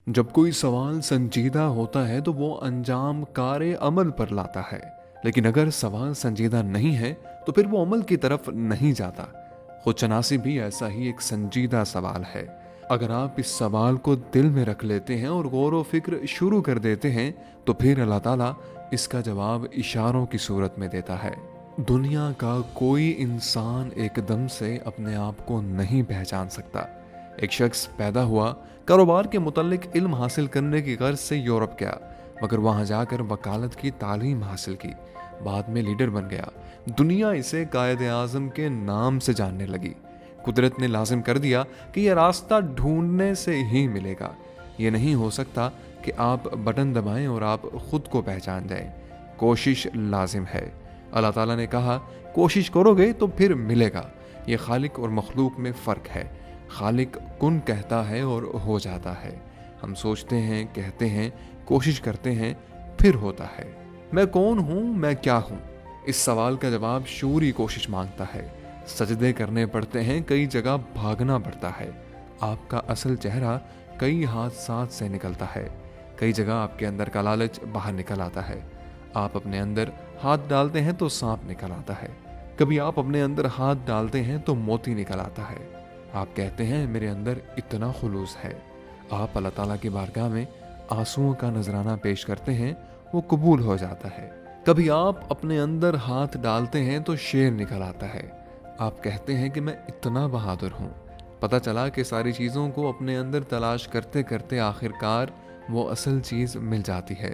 जब कोई सवाल संजीदा होता है तो वो अंजाम कारे अमल पर लाता है। लेकिन अगर सवाल संजीदा नहीं है तो फिर वो अमल की तरफ नहीं जाता। खुदशनासी भी ऐसा ही एक संजीदा सवाल है। अगर आप इस सवाल को दिल में रख लेते हैं और गौर व फिक्र शुरू कर देते हैं तो फिर अल्लाह ताला इसका जवाब इशारों की सूरत में देता है। दुनिया का कोई इंसान एकदम से अपने आप को नहीं पहचान सकता। एक शख्स पैदा हुआ, कारोबार के मुतल्लिक इल्म हासिल करने की गर्ज से यूरोप गया, मगर वहां जाकर वकालत की तालीम हासिल की, बाद में लीडर बन गया। दुनिया इसे कायद आजम के नाम से जानने लगी। कुदरत ने लाजिम कर दिया कि यह रास्ता ढूंढने से ही मिलेगा। ये नहीं हो सकता कि आप बटन दबाएं और आप खुद को पहचान जाएं। कोशिश लाजिम है। अल्लाह ताला ने कहा, कोशिश करोगे तो फिर मिलेगा। ये खालिक और मखलूक में फ़र्क है। खालिक कुन कहता है और हो जाता है। हम सोचते हैं, कहते हैं, कोशिश करते हैं, फिर होता है। मैं कौन हूँ, मैं क्या हूँ? इस सवाल का जवाब शूरी कोशिश मांगता है। सजदे करने पड़ते हैं, कई जगह भागना पड़ता है। आपका असल चेहरा कई हादसात से निकलता है। कई जगह आपके अंदर का लालच बाहर निकल आता है। आप अपने अंदर हाथ डालते हैं तो सांप निकल आता है। कभी आप अपने अंदर हाथ डालते हैं तो मोती निकल आता है। आप कहते हैं मेरे अंदर इतना खुलूस है। आप अल्लाह ताला की बारगाह में आंसुओं का नजराना पेश करते हैं, वो कबूल हो जाता है। कभी आप अपने अंदर हाथ डालते हैं तो शेर निकल आता है। आप कहते हैं कि मैं इतना बहादुर हूँ। पता चला कि सारी चीज़ों को अपने अंदर तलाश करते करते आखिरकार वो असल चीज़ मिल जाती है।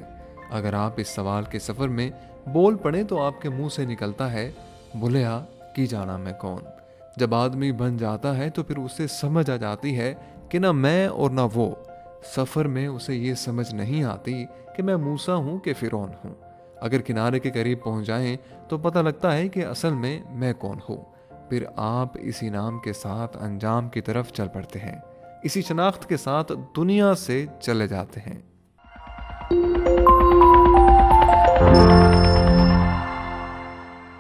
अगर आप इस सवाल के सफ़र में बोल पड़े तो आपके मुंह से निकलता है, बुलिया की जाना मैं कौन। जब आदमी बन जाता है तो फिर उसे समझ आ जाती है कि ना मैं और ना वो। सफ़र में उसे ये समझ नहीं आती कि मैं मूसा हूँ कि फ़िरौन हूँ। अगर किनारे के करीब पहुँच जाएं तो पता लगता है कि असल में मैं कौन हूँ। फिर आप इसी नाम के साथ अंजाम की तरफ चल पड़ते हैं। इसी शनाख्त के साथ दुनिया से चले जाते हैं।